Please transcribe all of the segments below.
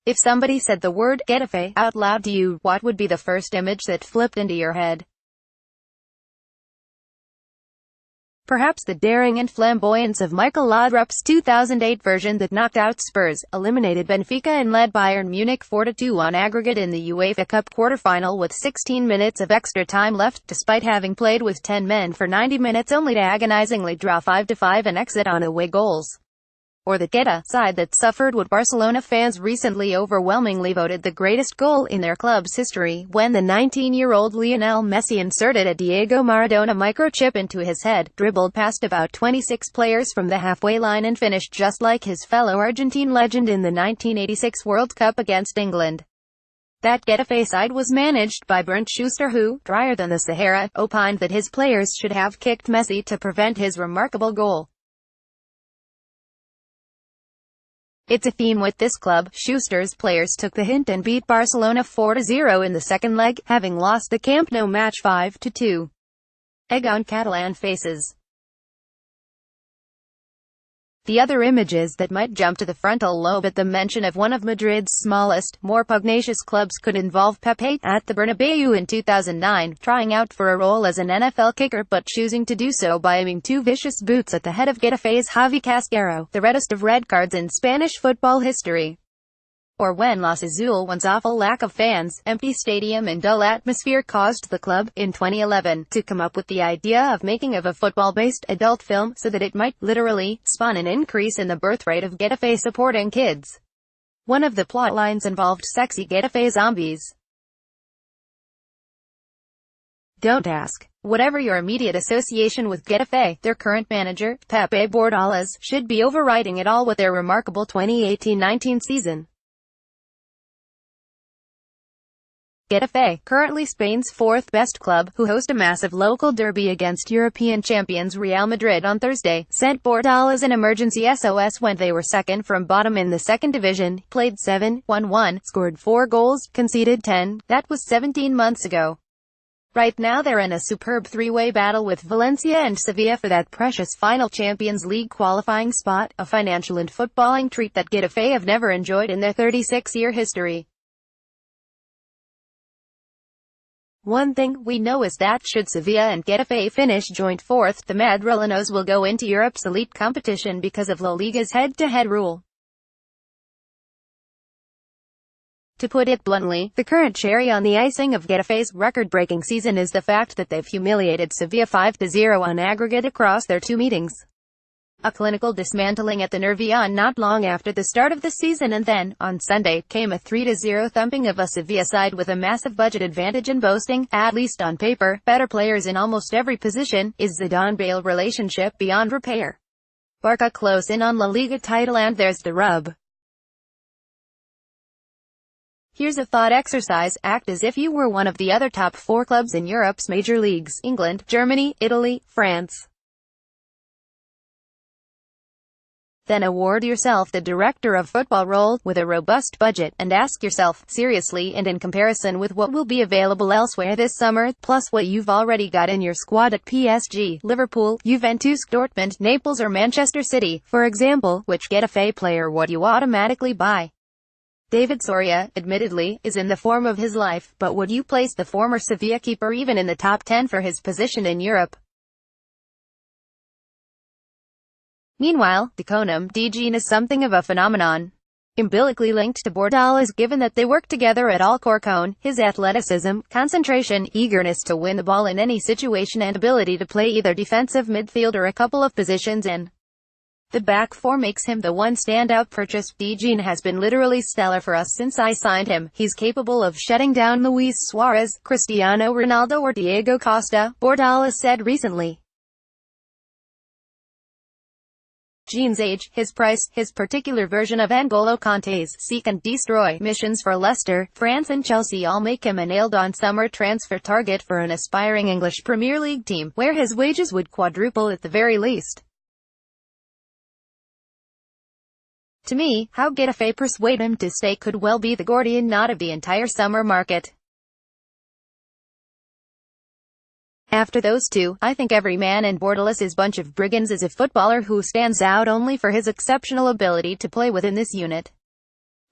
If somebody said the word Getafe out loud to you, what would be the first image that flipped into your head? Perhaps the daring and flamboyance of Michael Laudrup's 2008 version that knocked out Spurs, eliminated Benfica and led Bayern Munich 4-2 on aggregate in the UEFA Cup quarter-final with 16 minutes of extra time left, despite having played with 10 men for 90 minutes only to agonizingly draw 5-5 and exit on away goals. Or the Getafe side that suffered what Barcelona fans recently overwhelmingly voted the greatest goal in their club's history, when the 19-year-old Lionel Messi inserted a Diego Maradona microchip into his head, dribbled past about 26 players from the halfway line and finished just like his fellow Argentine legend in the 1986 World Cup against England. That Getafe side was managed by Bernd Schuster who, drier than the Sahara, opined that his players should have kicked Messi to prevent his remarkable goal. It's a theme with this club. Schuster's players took the hint and beat Barcelona 4-0 in the second leg, having lost the Camp Nou match 5-2. Egg on Catalan faces. The other images that might jump to the frontal lobe at the mention of one of Madrid's smallest, more pugnacious clubs could involve Pepe, at the Bernabeu in 2009, trying out for a role as an NFL kicker but choosing to do so by aiming two vicious boots at the head of Getafe's Javi Casquero, the reddest of red cards in Spanish football history. Or when Los Azules' awful lack of fans, empty stadium and dull atmosphere caused the club, in 2011, to come up with the idea of making of a football-based adult film so that it might, literally, spawn an increase in the birth rate of Getafe supporting kids. One of the plot lines involved sexy Getafe zombies. Don't ask. Whatever your immediate association with Getafe, their current manager, Pepe Bordalás, should be overriding it all with their remarkable 2018-19 season. Getafe, currently Spain's fourth best club, who host a massive local derby against European champions Real Madrid on Thursday, sent Bordalás an emergency SOS when they were second from bottom in the second division, played 7-1-1, scored 4 goals, conceded 10, that was 17 months ago. Right now they're in a superb three-way battle with Valencia and Sevilla for that precious final Champions League qualifying spot, a financial and footballing treat that Getafe have never enjoyed in their 36-year history. One thing we know is that should Sevilla and Getafe finish joint fourth, the Madrileños will go into Europe's elite competition because of La Liga's head-to-head rule. To put it bluntly, the current cherry on the icing of Getafe's record-breaking season is the fact that they've humiliated Sevilla 5-0 on aggregate across their 2 meetings. A clinical dismantling at the Nervión not long after the start of the season, and then, on Sunday, came a 3-0 thumping of a Sevilla side with a massive budget advantage and boasting, at least on paper, better players in almost every position. Is Zidane-Bale relationship beyond repair? Barca close in on La Liga title, and there's the rub. Here's a thought exercise. Act as if you were one of the other top 4 clubs in Europe's major leagues: England, Germany, Italy, France. Then award yourself the director of football role, with a robust budget, and ask yourself, seriously and in comparison with what will be available elsewhere this summer, plus what you've already got in your squad at PSG, Liverpool, Juventus, Dortmund, Naples or Manchester City, for example, which Getafe player would you automatically buy? David Soria, admittedly, is in the form of his life, but would you place the former Sevilla keeper even in the top 10 for his position in Europe? Meanwhile, Deconum Dejean is something of a phenomenon. Umbilically linked to Bordalás given that they work together at Alcorcón, his athleticism, concentration, eagerness to win the ball in any situation and ability to play either defensive midfield or a couple of positions in the back four makes him the one standout purchase. Dejean has been literally stellar for us since I signed him. He's capable of shutting down Luis Suarez, Cristiano Ronaldo or Diego Costa, Bordalás said recently. Jean's age, his price, his particular version of N'Golo Kanté's seek and destroy missions for Leicester, France and Chelsea all make him a nailed-on summer transfer target for an aspiring English Premier League team, where his wages would quadruple at the very least. To me, how Getafe persuade him to stay could well be the Gordian knot of the entire summer market. After those two, I think every man in Bordalás' bunch of brigands is a footballer who stands out only for his exceptional ability to play within this unit.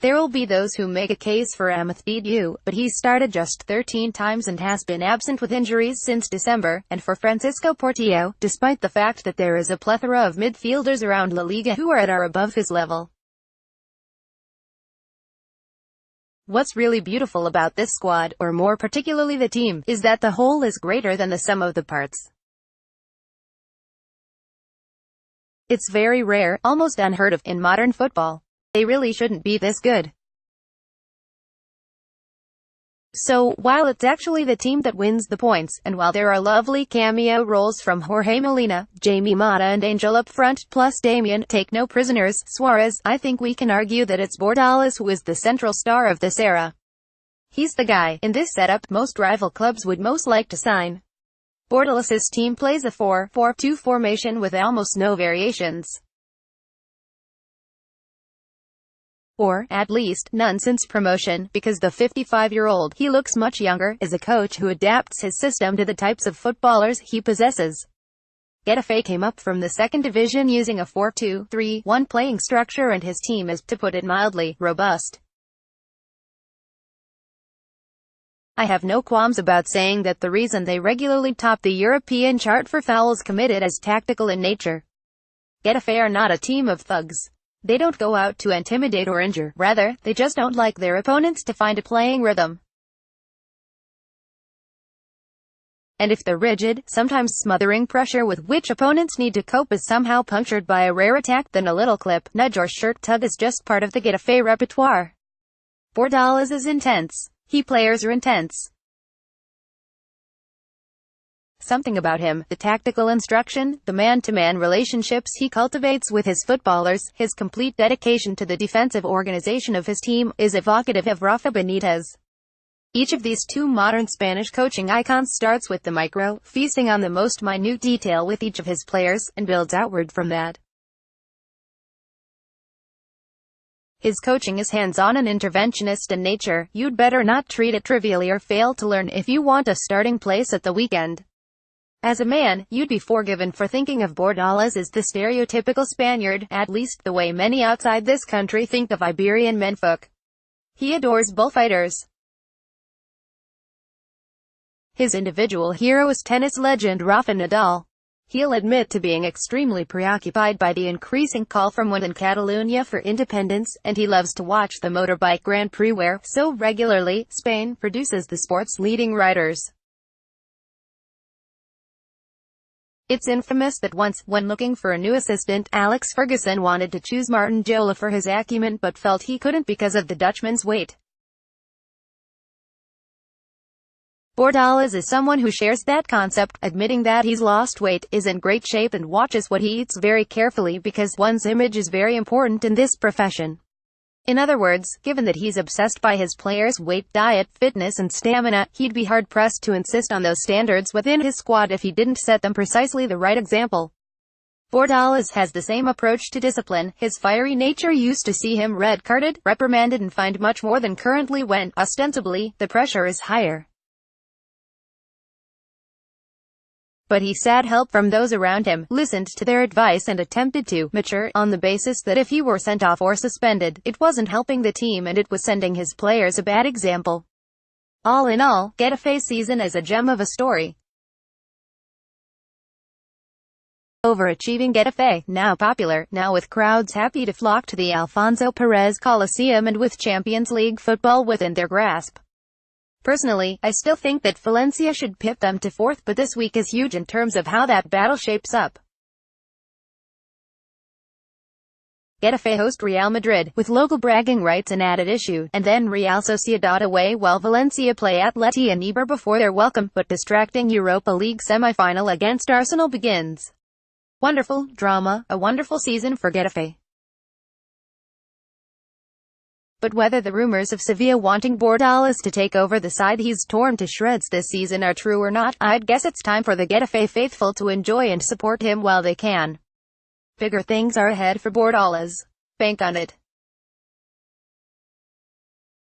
There will be those who make a case for Amathidu, but he's started just 13 times and has been absent with injuries since December, and for Francisco Portillo, despite the fact that there is a plethora of midfielders around La Liga who are at or above his level. What's really beautiful about this squad, or more particularly the team, is that the whole is greater than the sum of the parts. It's very rare, almost unheard of, in modern football. They really shouldn't be this good. So, while it's actually the team that wins the points, and while there are lovely cameo roles from Jorge Molina, Jamie Mata and Angel up front, plus Damian, take no prisoners, Suarez, I think we can argue that it's Bordalás who is the central star of this era. He's the guy, in this setup, most rival clubs would most like to sign. Bordalás's team plays a 4-4-2 formation with almost no variations. Or, at least, none since promotion, because the 55-year-old, he looks much younger, is a coach who adapts his system to the types of footballers he possesses. Getafe came up from the second division using a 4-2-3-1 playing structure, and his team is, to put it mildly, robust. I have no qualms about saying that the reason they regularly top the European chart for fouls committed is tactical in nature. Getafe are not a team of thugs. They don't go out to intimidate or injure, rather, they just don't like their opponents to find a playing rhythm. And if the rigid, sometimes smothering pressure with which opponents need to cope is somehow punctured by a rare attack, then a little clip, nudge or shirt tug is just part of the Getafe repertoire. Bordalás is intense. Players are intense. Something about him, the tactical instruction, the man-to-man relationships he cultivates with his footballers, his complete dedication to the defensive organization of his team, is evocative of Rafa Benitez. Each of these two modern Spanish coaching icons starts with the micro, feasting on the most minute detail with each of his players, and builds outward from that. His coaching is hands-on and interventionist in nature. You'd better not treat it trivially or fail to learn if you want a starting place at the weekend. As a man, you'd be forgiven for thinking of Bordalás as the stereotypical Spaniard, at least the way many outside this country think of Iberian menfolk. He adores bullfighters. His individual hero is tennis legend Rafa Nadal. He'll admit to being extremely preoccupied by the increasing call from within Catalonia for independence, and he loves to watch the motorbike Grand Prix where, so regularly, Spain produces the sport's leading riders. It's infamous that once, when looking for a new assistant, Alex Ferguson wanted to choose Martin Jola for his acumen but felt he couldn't because of the Dutchman's weight. Bordalás is someone who shares that concept, admitting that he's lost weight, is in great shape and watches what he eats very carefully because one's image is very important in this profession. In other words, given that he's obsessed by his players' weight, diet, fitness and stamina, he'd be hard-pressed to insist on those standards within his squad if he didn't set them precisely the right example. Bordalás has the same approach to discipline. His fiery nature used to see him red-carded, reprimanded and fined much more than currently when, ostensibly, the pressure is higher. But he sought help from those around him, listened to their advice and attempted to mature, on the basis that if he were sent off or suspended, it wasn't helping the team and it was sending his players a bad example. All in all, Getafe's season is a gem of a story. Overachieving Getafe, now popular, now with crowds happy to flock to the Alfonso Pérez Coliseum and with Champions League football within their grasp. Personally, I still think that Valencia should pip them to fourth, but this week is huge in terms of how that battle shapes up. Getafe host Real Madrid, with local bragging rights an added issue, and then Real Sociedad away while Valencia play Atleti and Eibar before their welcome, but distracting Europa League semi-final against Arsenal begins. Wonderful drama, a wonderful season for Getafe. But whether the rumors of Sevilla wanting Bordalás to take over the side he's torn to shreds this season are true or not, I'd guess it's time for the Getafe faithful to enjoy and support him while they can. Bigger things are ahead for Bordalás. Bank on it.